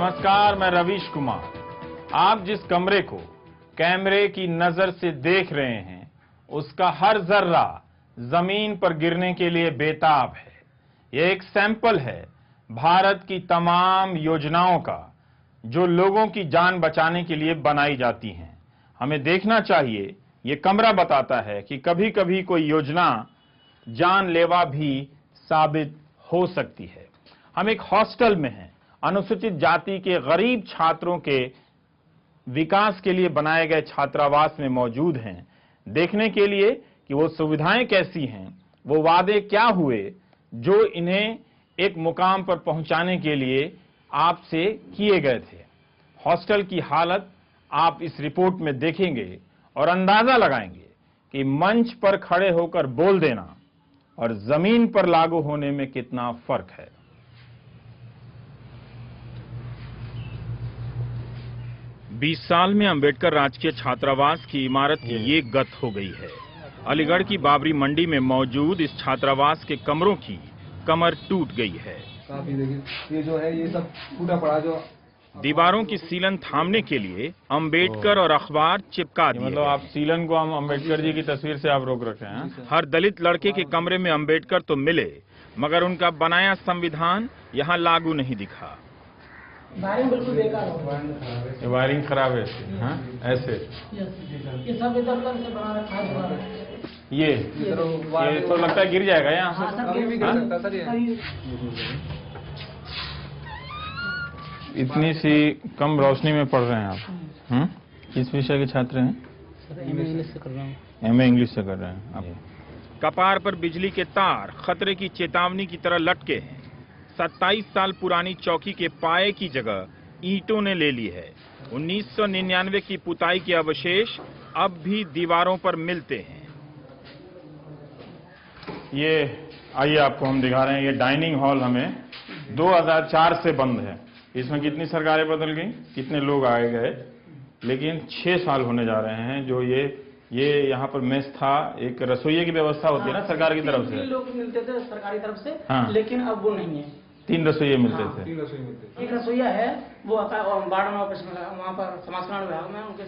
नमस्कार, मैं रवीश कुमार। आप जिस कमरे को कैमरे की नजर से देख रहे हैं, उसका हर जर्रा जमीन पर गिरने के लिए बेताब है। यह एक सैंपल है भारत की तमाम योजनाओं का, जो लोगों की जान बचाने के लिए बनाई जाती हैं। हमें देखना चाहिए, ये कमरा बताता है कि कभी कभी कोई योजना जानलेवा भी साबित हो सकती है। हम एक हॉस्टल में हैं, अनुसूचित जाति के गरीब छात्रों के विकास के लिए बनाए गए छात्रावास में मौजूद हैं, देखने के लिए कि वो सुविधाएं कैसी हैं, वो वादे क्या हुए जो इन्हें एक मुकाम पर पहुंचाने के लिए आपसे किए गए थे। हॉस्टल की हालत आप इस रिपोर्ट में देखेंगे और अंदाजा लगाएंगे कि मंच पर खड़े होकर बोल देना और जमीन पर लागू होने में कितना फर्क है। बीस साल में अंबेडकर राजकीय छात्रावास की इमारत की ये गत हो गई है। अलीगढ़ की बाबरी मंडी में मौजूद इस छात्रावास के कमरों की कमर टूट गई है। काफी देखिए, ये जो है ये सब टूटा पड़ा, जो दीवारों की सीलन थामने के लिए अंबेडकर और अखबार चिपका दिए। मतलब आप सीलन को हम अंबेडकर जी की तस्वीर से आप रोक रखे हैं। हर दलित लड़के के कमरे में अंबेडकर तो मिले, मगर उनका बनाया संविधान यहाँ लागू नहीं दिखा। वायरिंग बिल्कुल बेकार है। वायरिंग खराब है। हाँ, ऐसे ये सब इधर उधर से बना रखा है। ये तो लगता है गिर जाएगा यहाँ से। इतनी सी कम रोशनी में पढ़ रहे हैं आप? किस विषय के छात्र हैं? एमए इंग्लिश से कर रहा हूँ। एमए इंग्लिश से कर रहे हैं आप? कपार पर बिजली के तार खतरे की चेतावनी की तरह लटके हैं। 27 साल पुरानी चौकी के पाए की जगह ईंटों ने ले ली है। 1999 की पुताई के अवशेष अब भी दीवारों पर मिलते हैं। ये आइए आपको हम दिखा रहे हैं। ये डाइनिंग हॉल हमें 2004 से बंद है। इसमें कितनी सरकारें बदल गई, कितने लोग आए गए, लेकिन 6 साल होने जा रहे हैं जो ये यहाँ पर मेस था। एक रसोइये की व्यवस्था होती है ना सरकार की तरफ से। 3 लोग मिलते थे सरकारी तरफ से। हाँ। लेकिन अब वो नहीं है। 3 रसोइये मिलते थे। 3 रसोई मिलते। एक रसोइया है, वो आता है और वार्डन ऑफिस में, वहाँ पर समाज कल्याण विभाग में उनके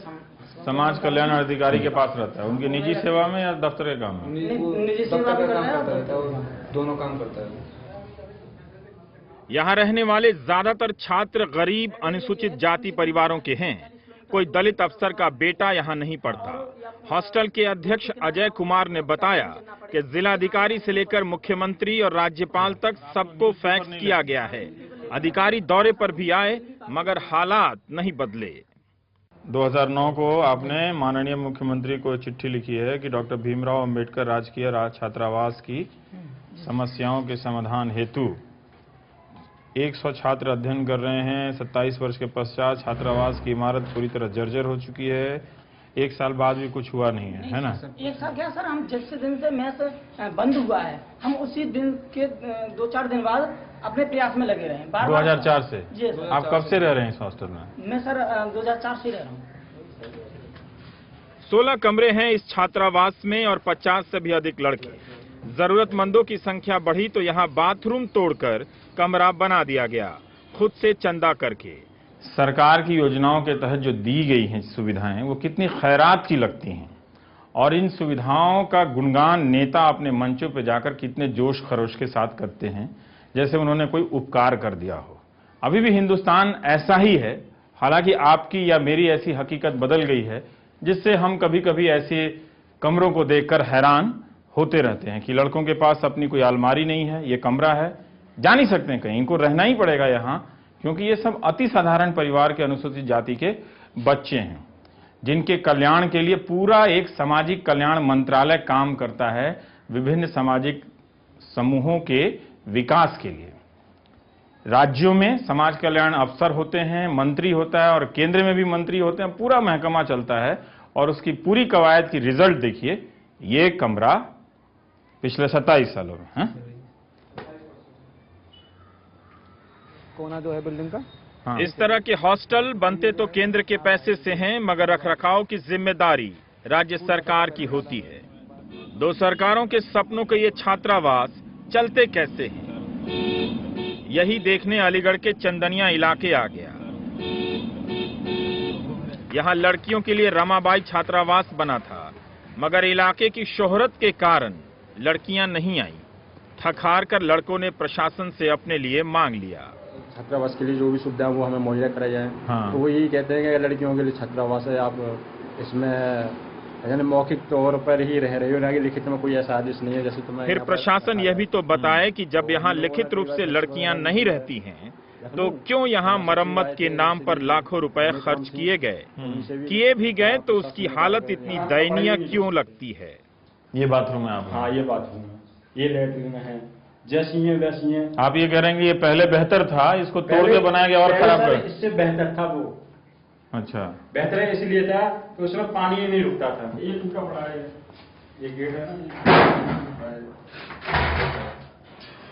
समाज कल्याण अधिकारी के पास रहता है। उनकी निजी सेवा में या दफ्तर के काम में? निजी सेवा दफ्तर का में काम करता है और दोनों काम करता है। यहाँ रहने वाले ज्यादातर छात्र गरीब अनुसूचित जाति परिवारों के हैं। कोई दलित अफसर का बेटा यहाँ नहीं पढ़ता। हॉस्टल के अध्यक्ष अजय कुमार ने बताया कि जिलाधिकारी से लेकर मुख्यमंत्री और राज्यपाल तक सबको फैक्स किया गया है। अधिकारी दौरे पर भी आए, मगर हालात नहीं बदले। 2009 को आपने माननीय मुख्यमंत्री को चिट्ठी लिखी है कि डॉक्टर भीमराव अंबेडकर राजकीय छात्रावास की समस्याओं के समाधान हेतु 100 छात्र अध्ययन कर रहे हैं। 27 वर्ष के पश्चात छात्रावास की इमारत पूरी तरह जर्जर हो चुकी है। 1 साल बाद भी कुछ हुआ नहीं है ना? 1 साल क्या सर, हम जिस दिन से मैच बंद हुआ है, हम उसी दिन के 2-4 दिन बाद अपने प्रयास में लगे रहे हैं। 2004 से? जी सर। आप कब से रह रहे हैं इस हॉस्टल में? मैं सर 2004 से रह रहा हूँ। 16 कमरे हैं इस छात्रावास में और 50 से भी अधिक लड़के। जरूरतमंदों की संख्या बढ़ी तो यहाँ बाथरूम तोड़कर कमरा बना दिया गया, खुद से चंदा करके। सरकार की योजनाओं के तहत जो दी गई हैं सुविधाएं, वो कितनी खैरात की लगती हैं, और इन सुविधाओं का गुणगान नेता अपने मंचों पे जाकर कितने जोश खरोश के साथ करते हैं, जैसे उन्होंने कोई उपकार कर दिया हो। अभी भी हिंदुस्तान ऐसा ही है। हालांकि आपकी या मेरी ऐसी हकीकत बदल गई है, जिससे हम कभी कभी ऐसे कमरों को देखकर हैरान होते रहते हैं कि लड़कों के पास अपनी कोई अलमारी नहीं है, ये कमरा है, जा नहीं सकते कहीं, इनको रहना ही पड़ेगा यहाँ, क्योंकि ये सब अति साधारण परिवार के अनुसूचित जाति के बच्चे हैं, जिनके कल्याण के लिए पूरा एक सामाजिक कल्याण मंत्रालय काम करता है, विभिन्न सामाजिक समूहों के विकास के लिए। राज्यों में समाज कल्याण अफसर होते हैं, मंत्री होता है, और केंद्र में भी मंत्री होते हैं, पूरा महकमा चलता है। और उसकी पूरी कवायद की रिजल्ट देखिए, ये कमरा पिछले 27 सालों में है। कोना जो है बिल्डिंग का। हाँ। इस तरह के हॉस्टल बनते तो केंद्र के पैसे से हैं, मगर रखरखाव की जिम्मेदारी राज्य सरकार की होती है। 2 सरकारों के सपनों के ये छात्रावास चलते कैसे हैं, यही देखने अलीगढ़ के चंदनिया इलाके आ गया। यहाँ लड़कियों के लिए रमाबाई छात्रावास बना था, मगर इलाके की शोहरत के कारण लड़कियां नहीं आईं। थक हार कर लड़कों ने प्रशासन से अपने लिए मांग लिया। छात्रावास के लिए जो भी सुविधा है वो हमें मुहैया कराई जाए। हाँ। तो वो यही कहते हैं कि लड़कियों के लिए छात्रावास है, आप इसमें यानी मौखिक तौर पर ही रह रहे हो, ना कि लिखित में कोई ऐसा आदेश नहीं है। जैसे तुम्हें फिर प्रशासन यह भी तो बताए कि जब यहाँ लिखित रूप से लड़कियां नहीं रहती हैं तो क्यों यहाँ मरम्मत के नाम पर लाखों रुपए खर्च किए गए। किए भी गए तो उसकी हालत इतनी दयनीय क्यों लगती है। ये बाथरूम है आप? हाँ, ये बाथरूम है, ये लेटरिन है, जैसी है वैसी है। आप ये कह रहे हैं कि ये पहले बेहतर था, इसको तोड़ के बनाया गया और खराब कर? इससे बेहतर था वो। अच्छा, बेहतर है इसलिए था कि उसमें पानी ही नहीं रुकता था। ये टूटा पड़ा है, ये गेट है ना,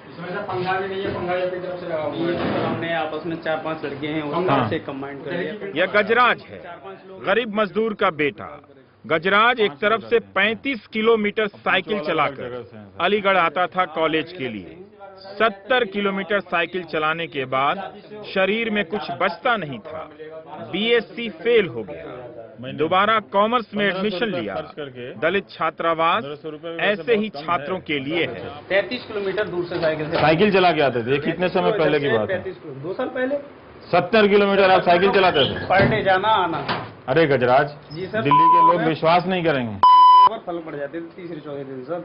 इसमें से पंखा भी नहीं है, पंखा ये तरफ से लगा हुआ है। हमने आपस में 4-5 लड़के हैं, हाँ। उससे कंबाइन कर लिया। यह गजराज है, गरीब मजदूर का बेटा। गजराज एक तरफ से 35 किलोमीटर साइकिल चलाकर अलीगढ़ आता था कॉलेज के लिए। 70 किलोमीटर साइकिल चलाने के बाद शरीर में कुछ बचता नहीं था। बीएससी फेल हो गया, दोबारा कॉमर्स में एडमिशन लिया। दलित छात्रावास ऐसे ही छात्रों के लिए है। 33 किलोमीटर दूर से साइकिल चला के आते थे। कितने समय पहले की बात है? 2 साल पहले। 70 किलोमीटर आप साइकिल चलाते थे? पर डे जाना आना। अरे गजराज, जी सर, दिल्ली के लोग विश्वास नहीं करेंगे। बहुत फल पड़ जाते थे तीसरे चौथे दिन सर।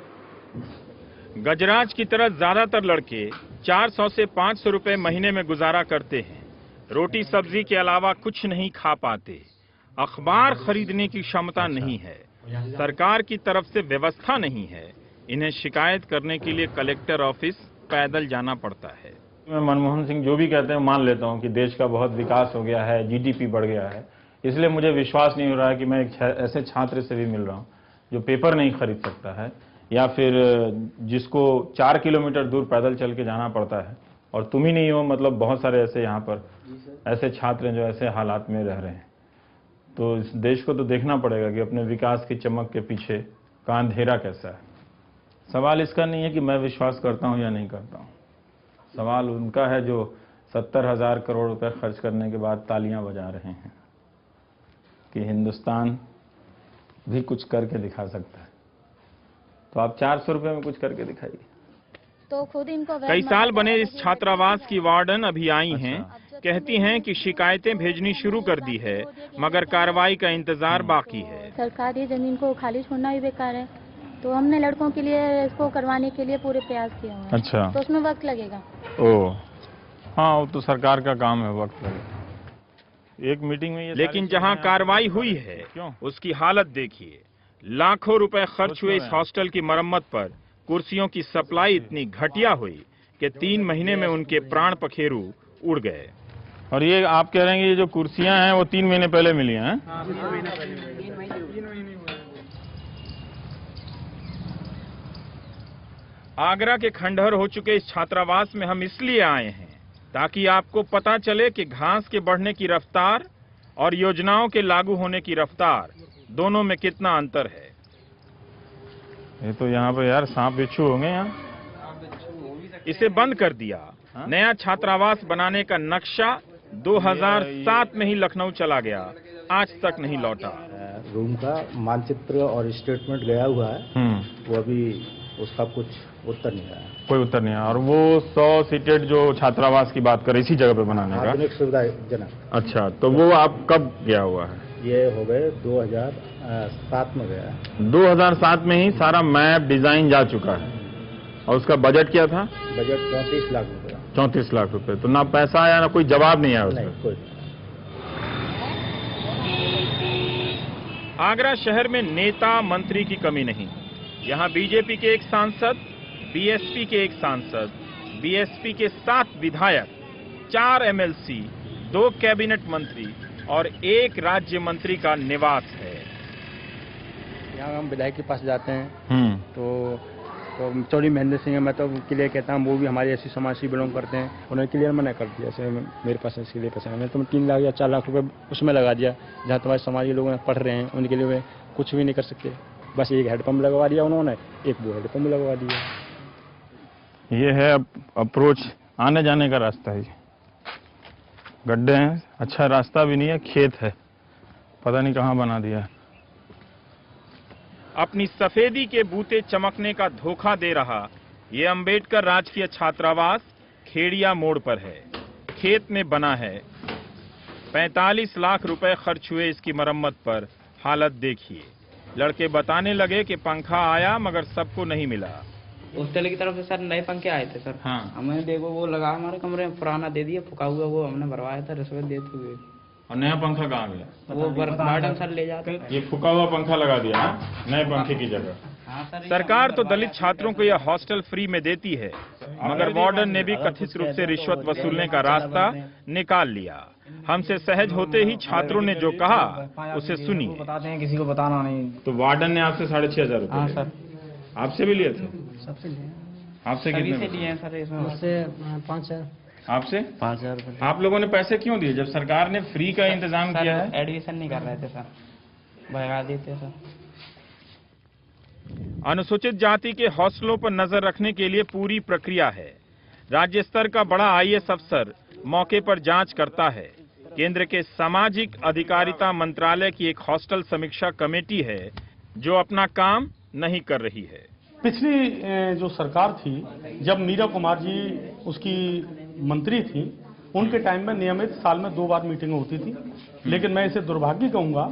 गजराज की तरह ज्यादातर लड़के 400 से 500 रुपए महीने में गुजारा करते हैं। रोटी सब्जी के अलावा कुछ नहीं खा पाते। अखबार खरीदने की क्षमता नहीं है। सरकार की तरफ से व्यवस्था नहीं है। इन्हें शिकायत करने के लिए कलेक्टर ऑफिस पैदल जाना पड़ता है। मैं मनमोहन सिंह जो भी कहते हैं मान लेता हूं कि देश का बहुत विकास हो गया है, जीडीपी बढ़ गया है, इसलिए मुझे विश्वास नहीं हो रहा है कि मैं एक ऐसे छात्र से भी मिल रहा हूं जो पेपर नहीं खरीद सकता है, या फिर जिसको 4 किलोमीटर दूर पैदल चल के जाना पड़ता है। और तुम ही नहीं हो, मतलब बहुत सारे ऐसे यहाँ पर ऐसे छात्र हैं जो ऐसे हालात में रह रहे हैं। तो इस देश को तो देखना पड़ेगा कि अपने विकास की चमक के पीछे का अंधेरा कैसा है। सवाल इसका नहीं है कि मैं विश्वास करता हूँ या नहीं करता हूँ, सवाल उनका है जो 70,000 करोड़ रुपए खर्च करने के बाद तालियां बजा रहे हैं कि हिंदुस्तान भी कुछ करके दिखा सकता है। तो आप 400 रुपए में कुछ करके दिखाइए। तो खुद इनको कई साल बने इस छात्रावास की वार्डन अभी आई हैं, कहती हैं कि शिकायतें भेजनी शुरू कर दी है, मगर कार्रवाई का इंतजार बाकी है। सरकारी जमीन को खाली छोड़ना भी बेकार है, तो हमने लड़कों के लिए इसको करवाने के लिए पूरे प्रयास किए हुए हैं। अच्छा, तो उसमें वक्त लगेगा। ओ हाँ, वो तो सरकार का काम है, वक्त लगेगा। एक मीटिंग में ये, लेकिन जहां कार्रवाई हुई है उसकी हालत देखिए। लाखों रुपए खर्च हुए इस हॉस्टल की मरम्मत पर कुर्सियों की सप्लाई इतनी घटिया हुई कि 3 महीने में उनके प्राण पखेरु उड़ गए। और ये आप कह रहे हैं कि ये जो कुर्सियां हैं वो 3 महीने पहले मिली हैं? आगरा के खंडहर हो चुके इस छात्रावास में हम इसलिए आए हैं ताकि आपको पता चले कि घास के बढ़ने की रफ्तार और योजनाओं के लागू होने की रफ्तार दोनों में कितना अंतर है। ये तो यहाँ पे यार सांप बिच्छू होंगे यहाँ। इसे बंद कर दिया। नया छात्रावास बनाने का नक्शा 2007 में ही लखनऊ चला गया, आज तक नहीं लौटा। रूम का मानचित्र और स्टेटमेंट गया हुआ है, वो अभी उसका कुछ उत्तर नहीं आया। कोई उत्तर नहीं आया। और वो 100 सीटेड जो छात्रावास की बात कर इसी जगह पे बनाने का, आधुनिक सुविधाजनक। अच्छा, तो वो आप कब गया हुआ है? ये हो गए 2007 में गया है। 2007 में ही सारा मैप डिजाइन जा चुका है। और उसका बजट क्या था? बजट 34 लाख रुपए। 34 लाख रुपए। तो ना पैसा आया ना कोई जवाब नहीं आया उसका। नहीं, कोई। आगरा शहर में नेता मंत्री की कमी नहीं। यहाँ बीजेपी के एक सांसद, बीएसपी के एक सांसद, बीएसपी के 7 विधायक, 4 एमएलसी, 2 कैबिनेट मंत्री और 1 राज्य मंत्री का निवास है। यहाँ हम विधायक के पास जाते हैं तो चौधरी महेंद्र सिंह, मैं तो क्लियर कहता हूँ, वो भी हमारे ऐसी समाज से बिलोंग करते हैं। उन्होंने क्लियर मना कर दिया, जैसे मेरे पास इसके लिए पैसा है, तुम 3 लाख या 4 लाख रुपए उसमें लगा दिया। जहाँ तुम्हारे समाज के लोग पढ़ रहे हैं उनके लिए वे कुछ भी नहीं कर सकते। बस एक हेडपम्प लगवा दिया उन्होंने, एक वो हेडपम्प लगवा दिया। ये है अप्रोच, आने जाने का रास्ता है। गड्ढे हैं, अच्छा रास्ता भी नहीं है, खेत है। पता नहीं कहाँ बना दिया। अपनी सफेदी के बूते चमकने का धोखा दे रहा ये अंबेडकर राजकीय छात्रावास खेड़िया मोड़ पर है। खेत में बना है। 45 लाख रुपए खर्च हुए इसकी मरम्मत पर। हालत देखिए। लड़के बताने लगे कि पंखा आया मगर सबको नहीं मिला। हॉस्टल की तरफ से सर नए पंखे आए थे सर। हाँ। हमने देखो वो लगा हमारे कमरे में, पुराना दे दिया, फुका हुआ वो हमने भरवाया था रिश्वत देते हुए। और नया पंखा कहाँ गया? वो मैडम सर ले जाते। ये फुका हुआ पंखा लगा दिया हाँ? नए पंखे की जगह। हाँ सर। सरकार तो दलित छात्रों को यह हॉस्टल फ्री में देती है मगर वार्डन ने भी कथित रूप से रिश्वत वसूलने का रास्ता निकाल लिया। हमसे सहज होते ही छात्रों ने जो कहा उसे सुनिए। बताते हैं, किसी को बताना नहीं। तो वार्डन ने आपसे 6,500 रुपए? हाँ सर। आपसे भी लिए थे? सबसे लिए। आपसे सभी कितने? से लिए हैं सर इसमें। मुझसे 5,000। आपसे 5,000 रुपए। आप लोगों ने पैसे क्यों दिए जब सरकार ने फ्री का इंतजाम किया है? एडमिशन नहीं कर रहे थे सर, भगा देते सर। अनुसूचित जाति के हॉस्टलों पर नजर रखने के लिए पूरी प्रक्रिया है। राज्य स्तर का बड़ा आईएएस अफसर मौके पर जांच करता है। केंद्र के सामाजिक अधिकारिता मंत्रालय की एक हॉस्टल समीक्षा कमेटी है जो अपना काम नहीं कर रही है। पिछली जो सरकार थी, जब मीरा कुमार जी उसकी मंत्री थी, उनके टाइम में नियमित साल में 2 बार मीटिंग होती थी। लेकिन मैं इसे दुर्भाग्य कहूंगा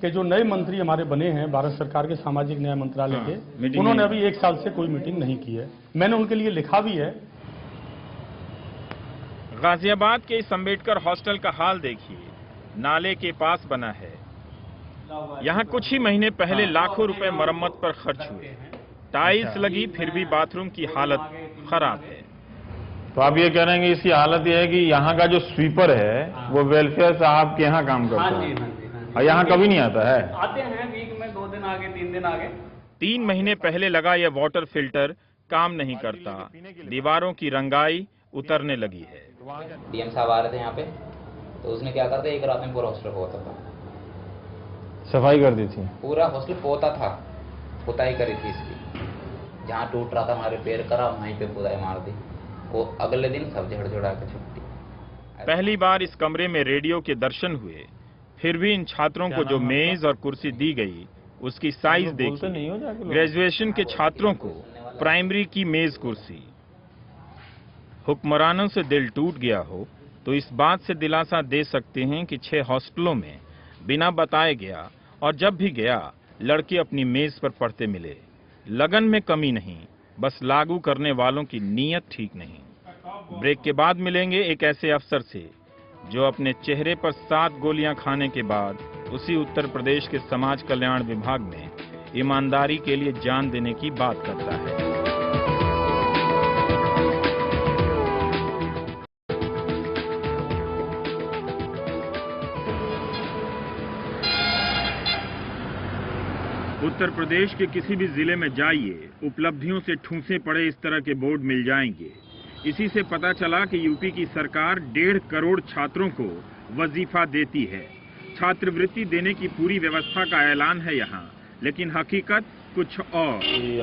कि जो नए मंत्री हमारे बने हैं भारत सरकार के सामाजिक न्याय मंत्रालय के, उन्होंने अभी 1 साल से कोई मीटिंग नहीं की है। मैंने उनके लिए लिखा भी है। गाजियाबाद के इस अंबेडकर हॉस्टल का हाल देखिए। नाले के पास बना है। यहाँ कुछ ही महीने पहले लाखों रुपए मरम्मत पर खर्च हुए। टाइल्स लगी फिर भी बाथरूम की हालत खराब है। तो आप ये कह रहे हैं कि इसकी हालत यह है कि यहाँ का जो स्वीपर है वो वेलफेयर साहब के यहाँ काम करता है और यहाँ कभी नहीं आता है? आते हैं वीक में 2 दिन आगे 3 दिन आगे। 3 महीने पहले लगा यह वाटर फिल्टर काम नहीं करता। दीवारों की रंगाई उतरने लगी है। डीएम साहब आ रहे थे यहाँ पे, तो उसने क्या करता, एक रात में पूरा हॉस्टल पोता था। सफाई कर दी थी? पूरा हॉस्टल पोता था, पुताई करी थी इसकी। जहाँ टूट रहा था हमारे रिपेयर करा, वहीं पे पुताई मार दी। वो अगले दिन सब झड़ के छुट्टी। पहली बार इस कमरे में रेडियो के दर्शन हुए। फिर भी इन छात्रों को जो मेज और कुर्सी दी गई उसकी साइज देखिए। ग्रेजुएशन के छात्रों को प्राइमरी की मेज कुर्सी। हुक्मरानों से दिल टूट गया हो तो इस बात से दिलासा दे सकते हैं कि 6 हॉस्टलों में बिना बताए गया और जब भी गया लड़के अपनी मेज पर पढ़ते मिले। लगन में कमी नहीं, बस लागू करने वालों की नीयत ठीक नहीं। ब्रेक के बाद मिलेंगे एक ऐसे अफसर से जो अपने चेहरे पर 7 गोलियां खाने के बाद उसी उत्तर प्रदेश के समाज कल्याण विभाग में ईमानदारी के लिए जान देने की बात करता है। उत्तर प्रदेश के किसी भी जिले में जाइए, उपलब्धियों से ठूंसे पड़े इस तरह के बोर्ड मिल जाएंगे। इसी से पता चला कि यूपी की सरकार 1.5 करोड़ छात्रों को वजीफा देती है। छात्रवृत्ति देने की पूरी व्यवस्था का ऐलान है यहाँ, लेकिन हकीकत कुछ और।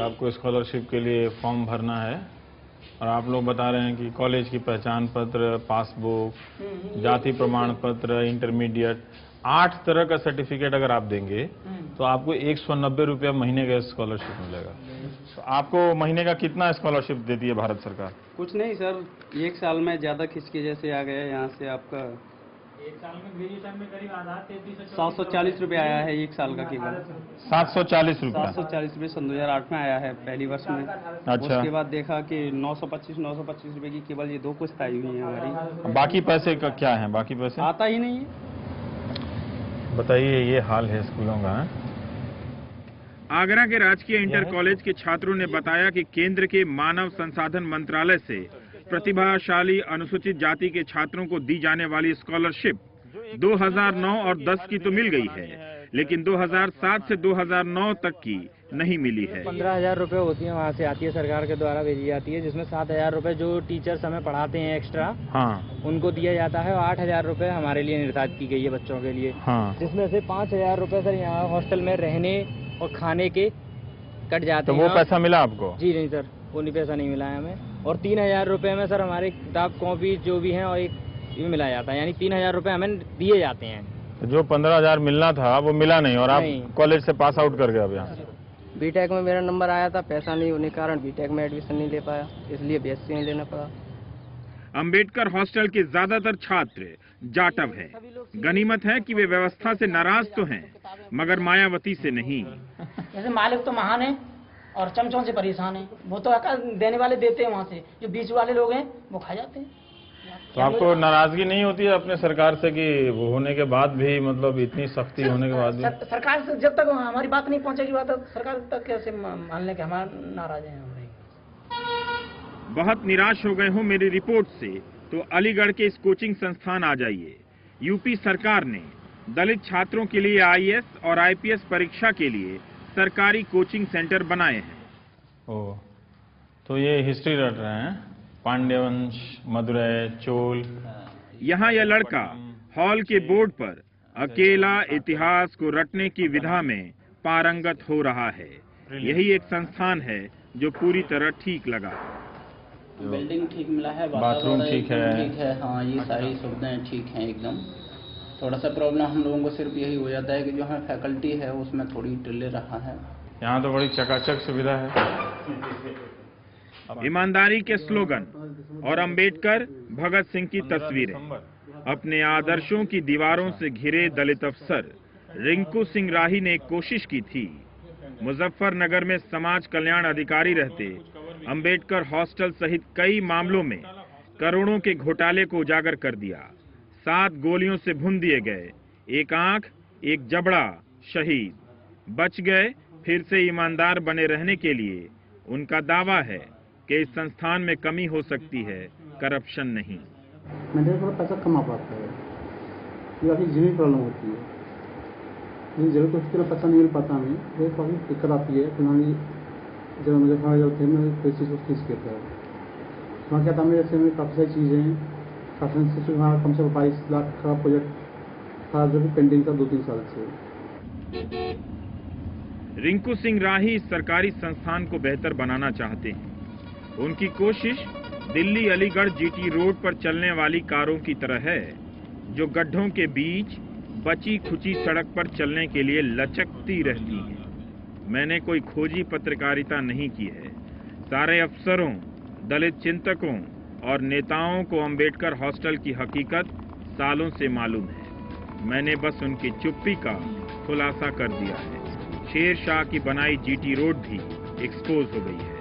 आपको स्कॉलरशिप के लिए फॉर्म भरना है और आप लोग बता रहे हैं कि कॉलेज की पहचान पत्र, पासबुक, जाति प्रमाण पत्र, इंटरमीडिएट, 8 तरह का सर्टिफिकेट अगर आप देंगे तो आपको 190 रुपया महीने का स्कॉलरशिप मिलेगा। तो आपको महीने का कितना स्कॉलरशिप देती है भारत सरकार? कुछ नहीं सर, 1 साल में ज्यादा खिंचके जैसे आ गया। यहाँ से आपका 1 साल में ग्रेजुएशन में करीब आधा 740 रुपये आया है 1 साल का केवल। 740 रुपये? 740 रुपये सन 2008 में आया है पहली वर्ष में। अच्छा। उसके बाद देखा कि 925 रुपये की केवल ये 2 किस्त आई हुई है हमारी। बाकी पैसे का क्या है? बाकी पैसे आता ही नहीं है। बताइए, ये हाल है स्कूलों का। आगरा के राजकीय इंटर कॉलेज के छात्रों ने बताया कि केंद्र के मानव संसाधन मंत्रालय से प्रतिभाशाली अनुसूचित जाति के छात्रों को दी जाने वाली स्कॉलरशिप 2009 और 10 की तो मिल गई है, लेकिन 2007 से 2009 तक की नहीं मिली है। 15,000 रुपए होती है, वहाँ से आती है, सरकार के द्वारा भेजी जाती है, जिसमें 7,000 रुपए जो टीचर्स हमें पढ़ाते हैं एक्स्ट्रा, हाँ, उनको दिया जाता है। और 8,000 रुपए हमारे लिए निर्धारित की गई है बच्चों के लिए, हाँ, जिसमें से 5,000 रुपए सर यहाँ हॉस्टल में रहने और खाने के कट जाते हैं। तो वो पैसा मिला आपको? जी नहीं सर, वो नहीं, पैसा नहीं मिला है हमें। और 3,000 रुपए में सर हमारे किताब कॉपी जो भी हैं और एक ये मिला जाता है, यानी 3,000 रुपए हमें दिए जाते हैं जो 15,000 मिलना था वो मिला नहीं और आप कॉलेज से पास आउट कर गए अब यहाँ? बीटेक में मेरा नंबर आया था, पैसा नहीं होने के कारण बीटेक में एडमिशन नहीं ले पाया, इसलिए बीएससी में लेना पड़ा। अंबेडकर हॉस्टल के ज्यादातर छात्र जाटव हैं। गनीमत है कि वे व्यवस्था से नाराज तो हैं, मगर मायावती से नहीं। जैसे मालिक तो महान है और चमचों से परेशान है। वो तो देने वाले देते हैं, वहाँ से जो बीच वाले लोग हैं वो खा जाते हैं। तो आपको नाराजगी नहीं होती है अपने सरकार से कि वो होने के बाद भी, मतलब इतनी सख्ती होने के बाद भी? सरकार से जब तक हमारी बात नहीं पहुंचेगी, बात सरकार तक कैसे मान लें कि हमारा नाराज हैं? बहुत निराश हो गए हो मेरी रिपोर्ट से तो अलीगढ़ के इस कोचिंग संस्थान आ जाइए। यूपी सरकार ने दलित छात्रों के लिए आईएएस और आईपीएस परीक्षा के लिए सरकारी कोचिंग सेंटर बनाए हैं। ओह, तो ये हिस्ट्री रट रहे हैं, पांड्यवंश, मदुरै, चोल। यहाँ यह लड़का हॉल के बोर्ड पर अकेला इतिहास को रटने की विधा में पारंगत हो रहा है। यही एक संस्थान है जो पूरी तरह ठीक लगा। बिल्डिंग ठीक मिला है, बाथरूम ठीक है, हाँ ये सारी सुविधाएं ठीक हैं एकदम। थोड़ा सा प्रॉब्लम हम लोगों को सिर्फ यही हो जाता है कि जो हमें फैकल्टी है उसमें थोड़ी डिले रहा है। यहाँ तो बड़ी चकाचक सुविधा है। ईमानदारी के स्लोगन और अंबेडकर भगत सिंह की तस्वीरें। अपने आदर्शों की दीवारों से घिरे दलित अफसर रिंकू सिंह राही ने एक कोशिश की थी। मुजफ्फरनगर में समाज कल्याण अधिकारी रहते अंबेडकर हॉस्टल सहित कई मामलों में करोड़ों के घोटाले को उजागर कर दिया। 7 गोलियों से भून दिए गए, एक आंख, एक जबड़ा शहीद। बच गए, फिर से ईमानदार बने रहने के लिए उनका दावा है कि इस संस्थान में कमी हो सकती है, करप्शन नहीं। मैंने थोड़ा पैसा कमा पाता है, ये काफी जीवन प्रॉब्लम होती है। जब कुछ इतना पैसा नहीं मिल पाता हमें, ये काफी दिक्कत आती है। फिलहाल जब मुझे खाना जाते हैं, मैं कोई चीज़ को फीस करता है वहाँ क्या था, मेरे ऐसे में काफ़ी सारी चीज़ें हैं। काफ़ी वहाँ कम से कम 22 लाख का प्रोजेक्ट था जो कि पेंडिंग था 2-3 साल से। रिंकू सिंह राही इस सरकारी संस्थान को बेहतर बनाना चाहते हैं। उनकी कोशिश दिल्ली अलीगढ़ जीटी रोड पर चलने वाली कारों की तरह है, जो गड्ढों के बीच बची खुची सड़क पर चलने के लिए लचकती रहती है। मैंने कोई खोजी पत्रकारिता नहीं की है। सारे अफसरों, दलित चिंतकों और नेताओं को अंबेडकर हॉस्टल की हकीकत सालों से मालूम है। मैंने बस उनकी चुप्पी का खुलासा कर दिया है। शेर शाह की बनाई जीटी रोड भी एक्सपोज हो गई है।